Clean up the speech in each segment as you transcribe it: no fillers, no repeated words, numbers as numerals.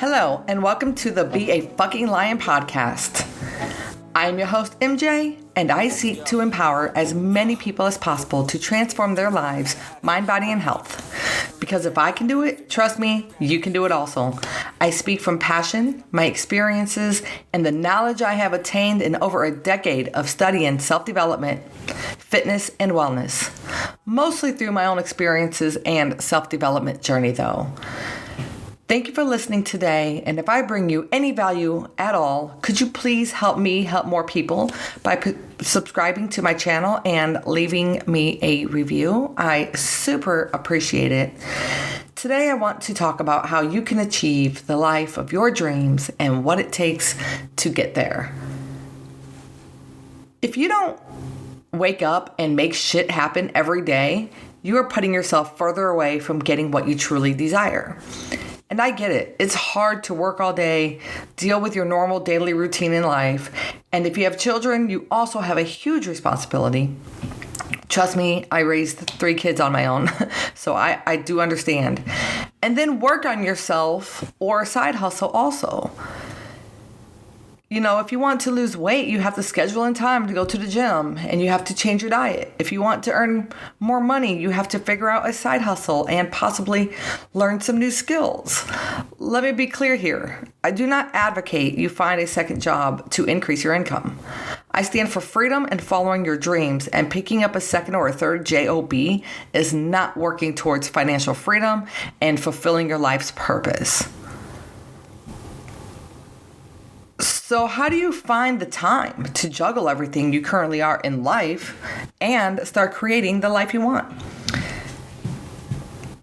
Hello, and welcome to the Be a Fucking Lion podcast. I am your host, MJ, and I seek to empower as many people as possible to transform their lives, mind, body, and health. Because if I can do it, trust me, you can do it also. I speak from passion, my experiences, and the knowledge I have attained in over a decade of studying self-development, fitness, and wellness. Mostly through my own experiences and self-development journey, though. Thank you for listening today, and if I bring you any value at all, could you please help me help more people by subscribing to my channel and leaving me a review? I super appreciate it. Today I want to talk about how you can achieve the life of your dreams and what it takes to get there. If you don't wake up and make shit happen every day, you are putting yourself further away from getting what you truly desire. And I get it. It's hard to work all day, deal with your normal daily routine in life. And if you have children, you also have a huge responsibility. Trust me, I raised 3 kids on my own, so I do understand. And then work on yourself or a side hustle also. You know, if you want to lose weight, you have to schedule in time to go to the gym and you have to change your diet. If you want to earn more money, you have to figure out a side hustle and possibly learn some new skills. Let me be clear here. I do not advocate you find a second job to increase your income. I stand for freedom and following your dreams, and picking up a second or a third job is not working towards financial freedom and fulfilling your life's purpose. So how do you find the time to juggle everything you currently are in life and start creating the life you want?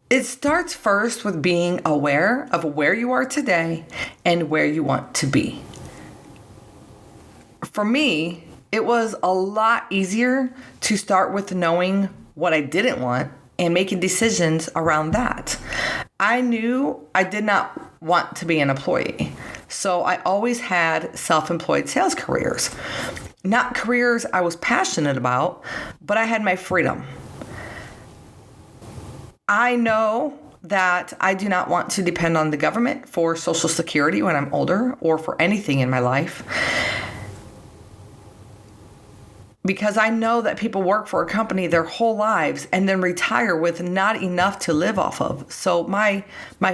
It starts first with being aware of where you are today and where you want to be. For me, it was a lot easier to start with knowing what I didn't want and making decisions around that. I knew I did not want to be an employee. So I always had self-employed sales careers. Not careers I was passionate about, but I had my freedom. I know that I do not want to depend on the government for Social Security when I'm older or for anything in my life. Because I know that people work for a company their whole lives and then retire with not enough to live off of. So my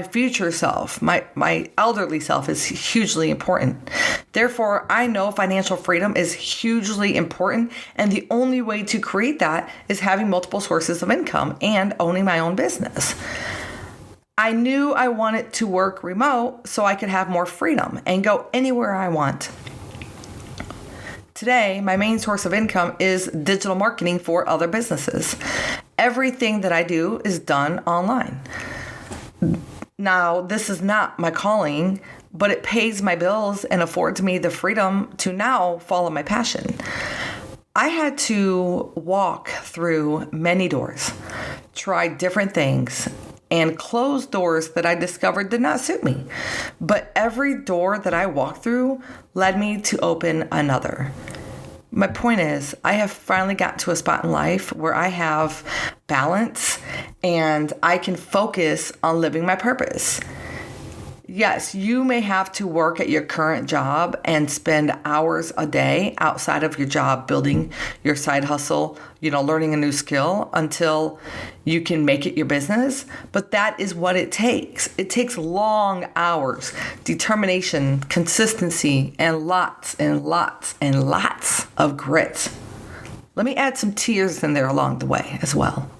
future self, my elderly self is hugely important. Therefore, I know financial freedom is hugely important. And the only way to create that is having multiple sources of income and owning my own business. I knew I wanted to work remote so I could have more freedom and go anywhere I want. Today, my main source of income is digital marketing for other businesses. Everything that I do is done online. Now, this is not my calling, but it pays my bills and affords me the freedom to now follow my passion. I had to walk through many doors, try different things, and close doors that I discovered did not suit me. But every door that I walked through led me to open another. My point is, I have finally got to a spot in life where I have balance and I can focus on living my purpose. Yes, you may have to work at your current job and spend hours a day outside of your job building your side hustle, learning a new skill until you can make it your business. But that is what it takes. It takes long hours, determination, consistency, and lots and lots and lots of grit. Let me add some tears in there along the way as well.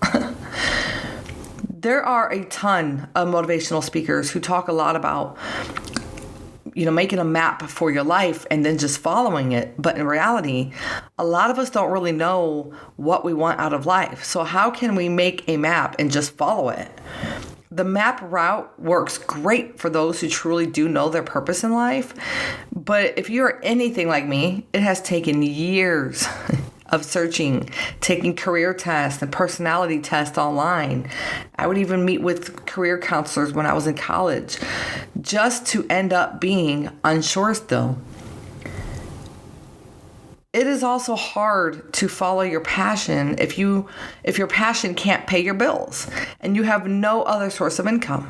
There are a ton of motivational speakers who talk a lot about, making a map for your life and then just following it. But in reality, a lot of us don't really know what we want out of life. So how can we make a map and just follow it? The map route works great for those who truly do know their purpose in life. But if you're anything like me, it has taken years of searching, taking career tests and personality tests online. I would even meet with career counselors when I was in college just to end up being unsure still. It is also hard to follow your passion if your passion can't pay your bills and you have no other source of income.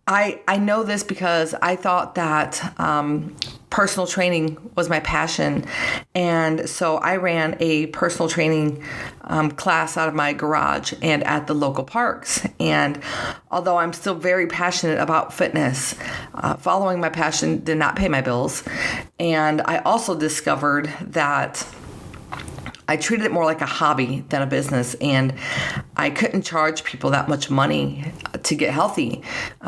I know this because I thought that personal training was my passion. And so I ran a personal training class out of my garage and at the local parks. And although I'm still very passionate about fitness, following my passion did not pay my bills. And I also discovered that I treated it more like a hobby than a business, and I couldn't charge people that much money to get healthy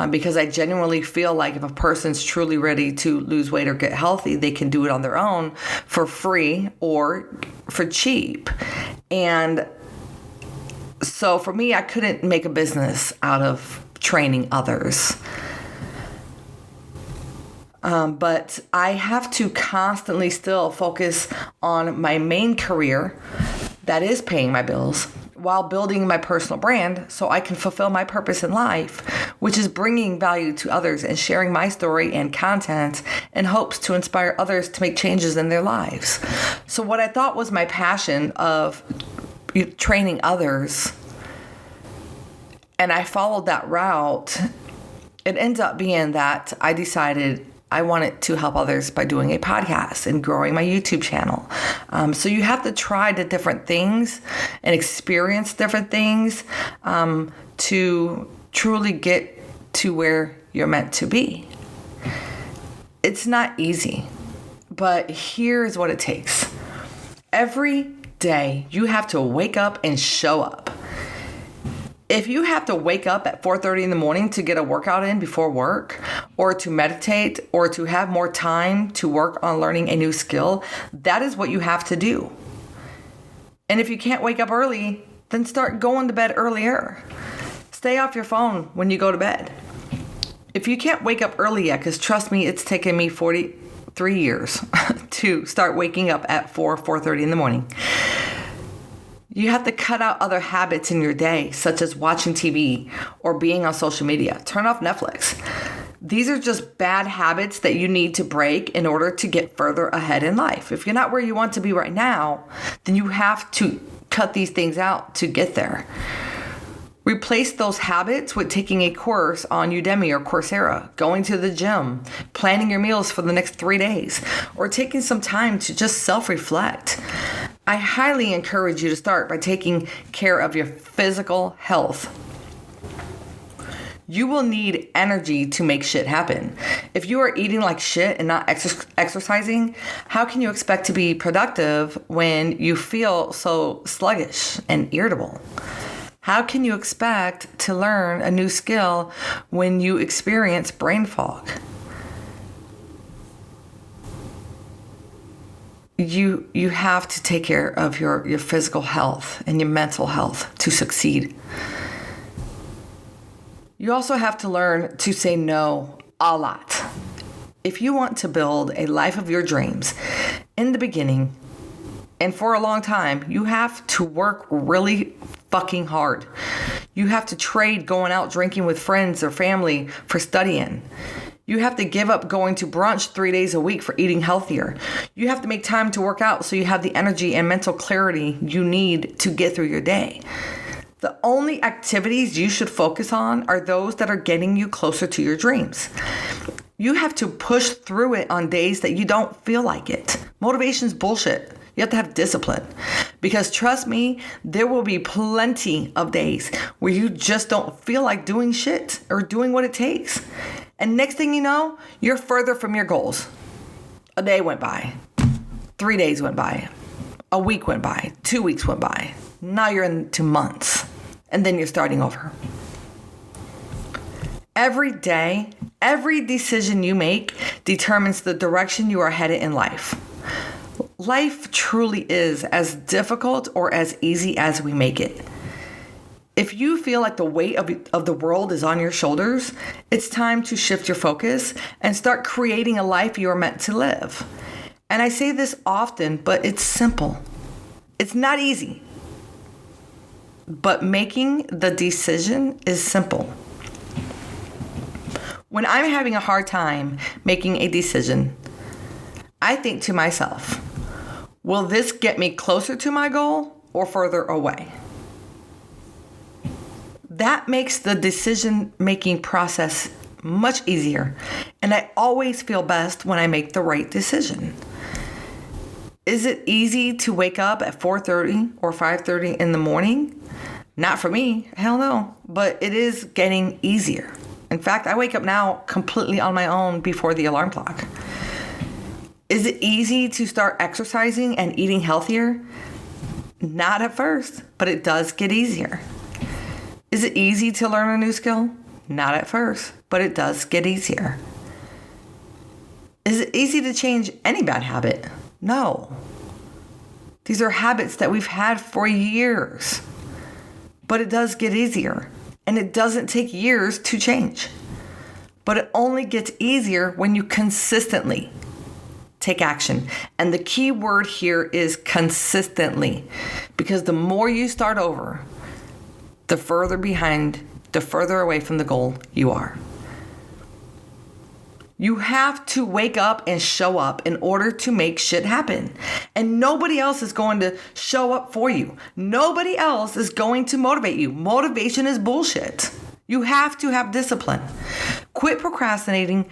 because I genuinely feel like if a person's truly ready to lose weight or get healthy, they can do it on their own for free or for cheap. And so for me, I couldn't make a business out of training others. But I have to constantly still focus on my main career that is paying my bills while building my personal brand so I can fulfill my purpose in life, which is bringing value to others and sharing my story and content in hopes to inspire others to make changes in their lives. So what I thought was my passion of training others, and I followed that route, it ends up being that I decided I wanted to help others by doing a podcast and growing my YouTube channel. So you have to try the different things and experience different things to truly get to where you're meant to be. It's not easy, but here's what it takes. Every day you have to wake up and show up. If you have to wake up at 4:30 in the morning to get a workout in before work, or to meditate, or to have more time to work on learning a new skill, that is what you have to do. And if you can't wake up early, then start going to bed earlier. Stay off your phone when you go to bed. If you can't wake up early yet, because trust me, it's taken me 43 years to start waking up at 4:30 in the morning. You have to cut out other habits in your day, such as watching TV or being on social media. Turn off Netflix. These are just bad habits that you need to break in order to get further ahead in life. If you're not where you want to be right now, then you have to cut these things out to get there. Replace those habits with taking a course on Udemy or Coursera, going to the gym, planning your meals for the next 3 days, or taking some time to just self-reflect. I highly encourage you to start by taking care of your physical health. You will need energy to make shit happen. If you are eating like shit and not exercising, how can you expect to be productive when you feel so sluggish and irritable? How can you expect to learn a new skill when you experience brain fog? You have to take care of your physical health and your mental health to succeed. You also have to learn to say no a lot. If you want to build a life of your dreams, in the beginning and for a long time, you have to work really fucking hard. You have to trade going out drinking with friends or family for studying. You have to give up going to brunch 3 days a week for eating healthier. You have to make time to work out so you have the energy and mental clarity you need to get through your day. The only activities you should focus on are those that are getting you closer to your dreams. You have to push through it on days that you don't feel like it. Motivation's bullshit. You have to have discipline. Because trust me, there will be plenty of days where you just don't feel like doing shit or doing what it takes. And next thing you know, you're further from your goals. A day went by. 3 days went by. A week went by. 2 weeks went by. Now you're into months. And then you're starting over. Every day, every decision you make determines the direction you are headed in life. Life truly is as difficult or as easy as we make it. If you feel like the weight of the world is on your shoulders, it's time to shift your focus and start creating a life you are meant to live. And I say this often, but it's simple. It's not easy. But making the decision is simple. When I'm having a hard time making a decision, I think to myself, will this get me closer to my goal or further away? That makes the decision-making process much easier. And I always feel best when I make the right decision. Is it easy to wake up at 4:30 or 5:30 in the morning? Not for me, hell no. But it is getting easier. In fact, I wake up now completely on my own before the alarm clock. Is it easy to start exercising and eating healthier? Not at first, but it does get easier. Is it easy to learn a new skill? Not at first, but it does get easier. Is it easy to change any bad habit? No. These are habits that we've had for years, but it does get easier, and it doesn't take years to change. But it only gets easier when you consistently take action. And the key word here is consistently, because the more you start over, the further behind, the further away from the goal you are. You have to wake up and show up in order to make shit happen. And nobody else is going to show up for you. Nobody else is going to motivate you. Motivation is bullshit. You have to have discipline. Quit procrastinating,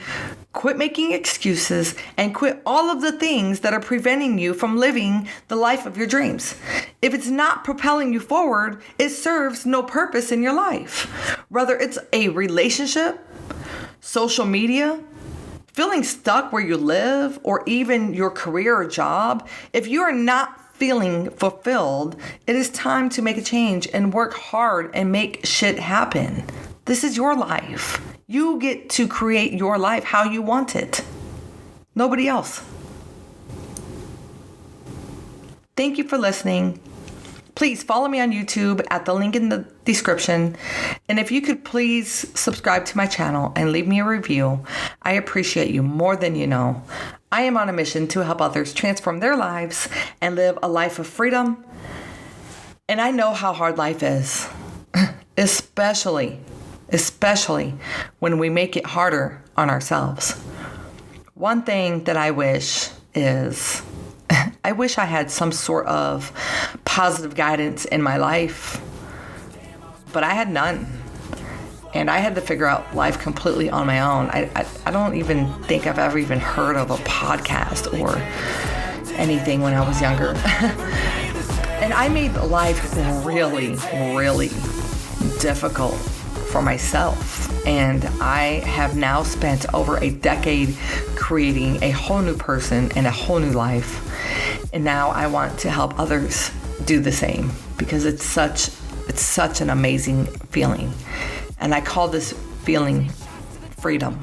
quit making excuses, and quit all of the things that are preventing you from living the life of your dreams. If it's not propelling you forward, it serves no purpose in your life. Whether it's a relationship, social media, feeling stuck where you live, or even your career or job, if you are not feeling fulfilled, it is time to make a change and work hard and make shit happen. This is your life. You get to create your life how you want it. Nobody else. Thank you for listening. Please follow me on YouTube at the link in the description. And if you could please subscribe to my channel and leave me a review, I appreciate you more than you know. I am on a mission to help others transform their lives and live a life of freedom. And I know how hard life is, especially when we make it harder on ourselves. One thing that I wish is, I wish I had some sort of positive guidance in my life, but I had none. And I had to figure out life completely on my own. I don't even think I've ever even heard of a podcast or anything when I was younger. And I made life really, really difficult for myself. And I have now spent over a decade creating a whole new person and a whole new life. And now I want to help others do the same, because it's such an amazing feeling. And I call this feeling freedom.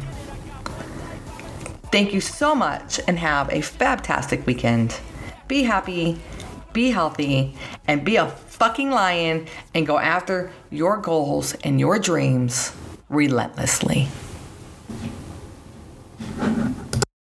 Thank you so much and have a fantastic weekend. Be happy, be healthy, and be a fucking lion and go after your goals and your dreams relentlessly.